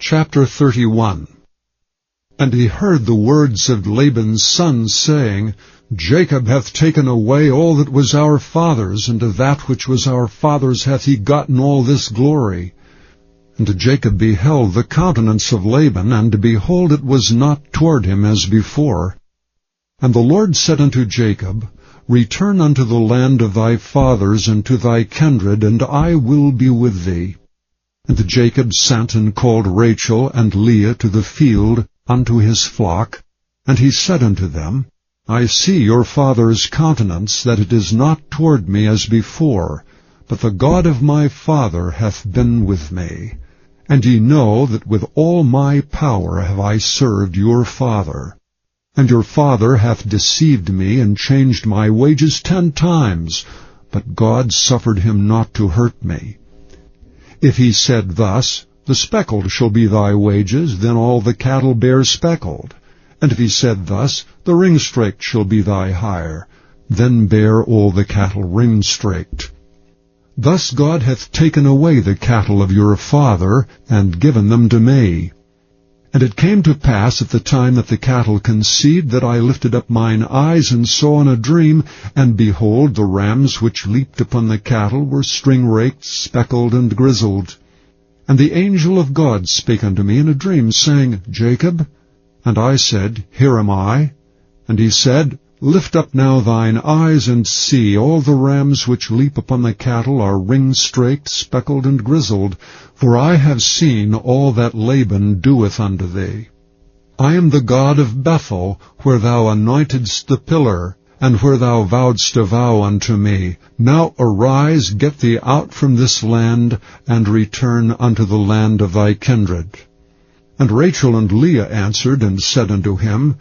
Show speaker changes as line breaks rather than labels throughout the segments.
Chapter 31. And he heard the words of Laban's sons, saying, Jacob hath taken away all that was our father's, and of that which was our father's hath he gotten all this glory. And Jacob beheld the countenance of Laban, and behold, it was not toward him as before. And the Lord said unto Jacob, Return unto the land of thy fathers, and to thy kindred, and I will be with thee. And Jacob sent and called Rachel and Leah to the field unto his flock. And he said unto them, I see your father's countenance, that it is not toward me as before, but the God of my father hath been with me. And ye know that with all my power have I served your father. And your father hath deceived me, and changed my wages 10 times, but God suffered him not to hurt me. If he said thus, The speckled shall be thy wages, then all the cattle bear speckled. And if he said thus, The ring-straked shall be thy hire, then bear all the cattle ring-straked. Thus God hath taken away the cattle of your father, and given them to me. And it came to pass at the time that the cattle conceived, that I lifted up mine eyes, and saw in a dream, and behold, the rams which leaped upon the cattle were string-raked, speckled, and grizzled. And the angel of God spake unto me in a dream, saying, Jacob? And I said, Here am I. And he said, Lift up now thine eyes, and see, all the rams which leap upon the cattle are ring-straked, speckled, and grizzled, for I have seen all that Laban doeth unto thee. I am the God of Bethel, where thou anointedst the pillar, and where thou vowedst a vow unto me. Now arise, get thee out from this land, and return unto the land of thy kindred. And Rachel and Leah answered and said unto him,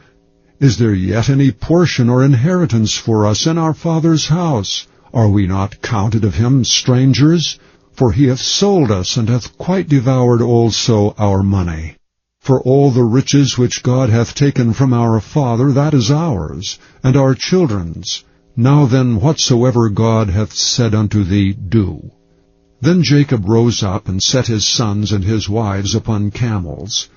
Is there yet any portion or inheritance for us in our father's house? Are we not counted of him strangers? For he hath sold us, and hath quite devoured also our money. For all the riches which God hath taken from our father, that is ours, and our children's. Now then, whatsoever God hath said unto thee, do. Then Jacob rose up, and set his sons and his wives upon camels.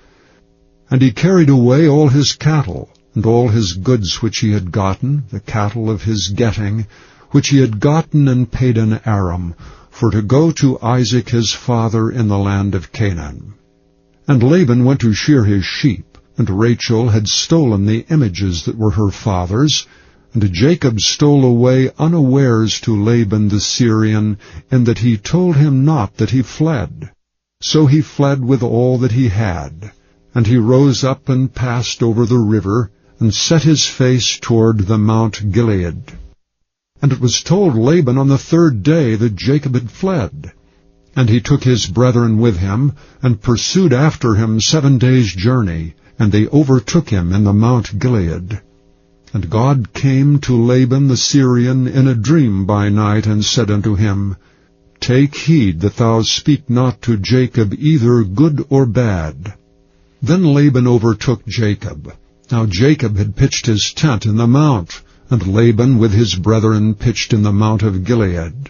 And he carried away all his cattle, and all his goods which he had gotten, the cattle of his getting, which he had gotten in Paddan Aram, for to go to Isaac his father in the land of Canaan. And Laban went to shear his sheep, and Rachel had stolen the images that were her father's, and Jacob stole away unawares to Laban the Syrian, in that he told him not that he fled. So he fled with all that he had. And he rose up and passed over the river, and set his face toward the Mount Gilead. And it was told Laban on the 3rd day that Jacob had fled. And he took his brethren with him, and pursued after him 7 days' journey, and they overtook him in the Mount Gilead. And God came to Laban the Syrian in a dream by night, and said unto him, Take heed that thou speak not to Jacob either good or bad. Then Laban overtook Jacob. Now Jacob had pitched his tent in the mount, and Laban with his brethren pitched in the Mount of Gilead.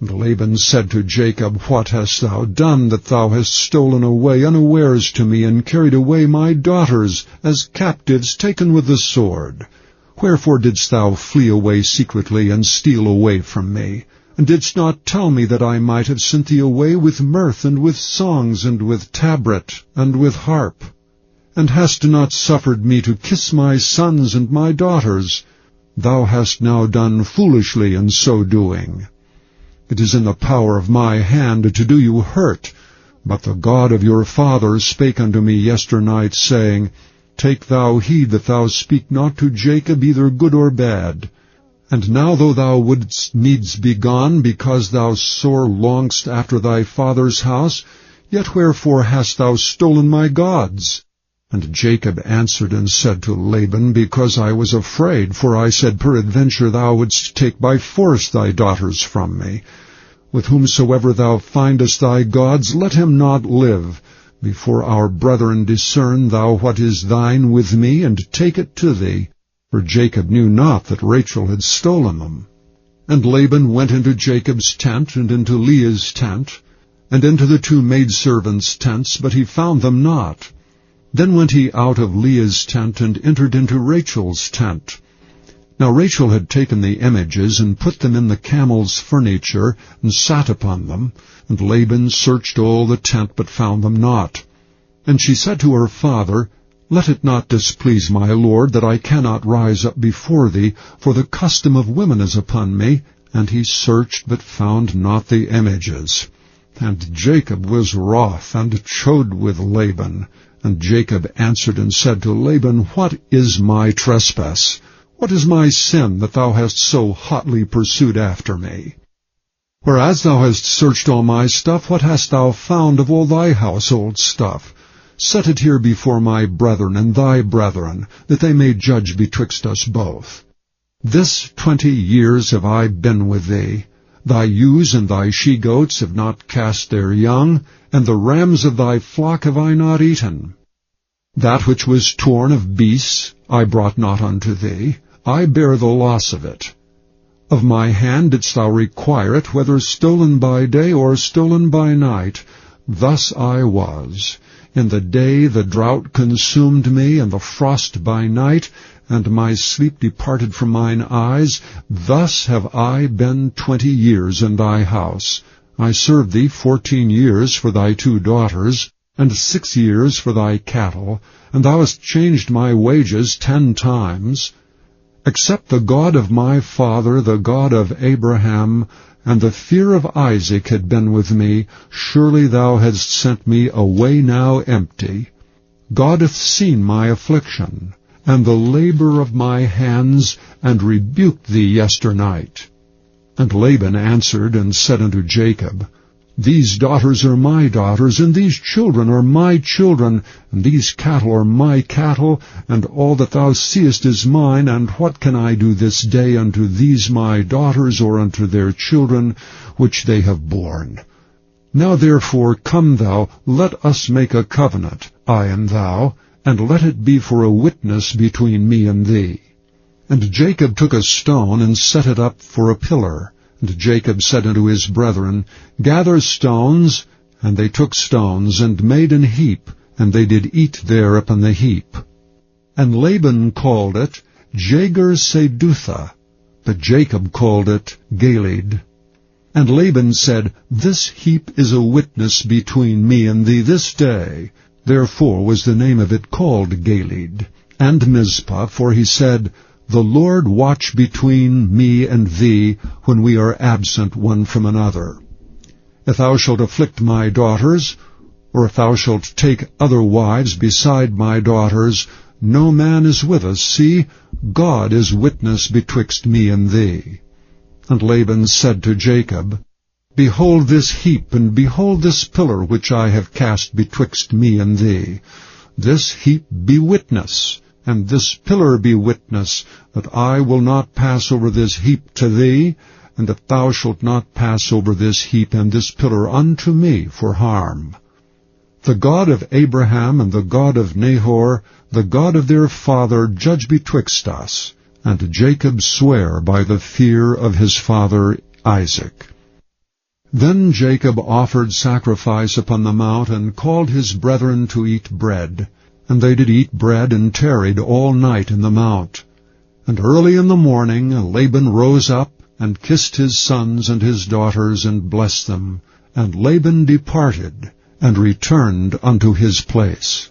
And Laban said to Jacob, What hast thou done, that thou hast stolen away unawares to me, and carried away my daughters as captives taken with the sword? Wherefore didst thou flee away secretly, and steal away from me? And didst not tell me that I might have sent thee away with mirth, and with songs, and with tabret, and with harp? And hast not suffered me to kiss my sons and my daughters? Thou hast now done foolishly in so doing. It is in the power of my hand to do you hurt. But the God of your father spake unto me yesternight, saying, Take thou heed that thou speak not to Jacob either good or bad. And now though thou wouldst needs be gone, because thou sore longest after thy father's house, yet wherefore hast thou stolen my gods? And Jacob answered and said to Laban, Because I was afraid, for I said, Peradventure thou wouldst take by force thy daughters from me. With whomsoever thou findest thy gods, let him not live. Before our brethren discern thou what is thine with me, and take it to thee. For Jacob knew not that Rachel had stolen them. And Laban went into Jacob's tent, and into Leah's tent, and into the 2 maidservants' tents, but he found them not. Then went he out of Leah's tent, and entered into Rachel's tent. Now Rachel had taken the images, and put them in the camel's furniture, and sat upon them. And Laban searched all the tent, but found them not. And she said to her father, Let it not displease my lord, that I cannot rise up before thee, for the custom of women is upon me. And he searched, but found not the images. And Jacob was wroth, and chode with Laban. And Jacob answered and said to Laban, What is my trespass? What is my sin, that thou hast so hotly pursued after me? Whereas thou hast searched all my stuff, what hast thou found of all thy household stuff? Set it here before my brethren and thy brethren, that they may judge betwixt us both. This 20 years have I been with thee. Thy ewes and thy she-goats have not cast their young, and the rams of thy flock have I not eaten. That which was torn of beasts I brought not unto thee. I bear the loss of it. Of my hand didst thou require it, whether stolen by day or stolen by night. Thus I was. In the day the drought consumed me, and the frost by night, and my sleep departed from mine eyes. Thus have I been 20 years in thy house. I served thee 14 years for thy 2 daughters, and 6 years for thy cattle, and thou hast changed my wages 10 times. Except the God of my father, the God of Abraham, and the fear of Isaac had been with me, surely thou hadst sent me away now empty. God hath seen my affliction, and the labor of my hands, and rebuked thee yesternight. And Laban answered and said unto Jacob, These daughters are my daughters, and these children are my children, and these cattle are my cattle, and all that thou seest is mine, and what can I do this day unto these my daughters, or unto their children, which they have borne? Now therefore come thou, let us make a covenant, I and thou, and let it be for a witness between me and thee. And Jacob took a stone, and set it up for a pillar. And Jacob said unto his brethren, Gather stones. And they took stones, and made an heap, and they did eat there upon the heap. And Laban called it Jagar-Sedutha, but Jacob called it Gilead. And Laban said, This heap is a witness between me and thee this day. Therefore was the name of it called Gilead. And Mizpah, for he said, The Lord watch between me and thee, when we are absent one from another. If thou shalt afflict my daughters, or if thou shalt take other wives beside my daughters, no man is with us. See, God is witness betwixt me and thee. And Laban said to Jacob, Behold this heap, and behold this pillar which I have cast betwixt me and thee. This heap be witness, and this pillar be witness, that I will not pass over this heap to thee, and that thou shalt not pass over this heap and this pillar unto me for harm. The God of Abraham and the God of Nahor, the God of their father, judge betwixt us. And Jacob sware by the fear of his father Isaac. Then Jacob offered sacrifice upon the mount, and called his brethren to eat bread. And they did eat bread, and tarried all night in the mount. And early in the morning Laban rose up, and kissed his sons and his daughters, and blessed them. And Laban departed, and returned unto his place.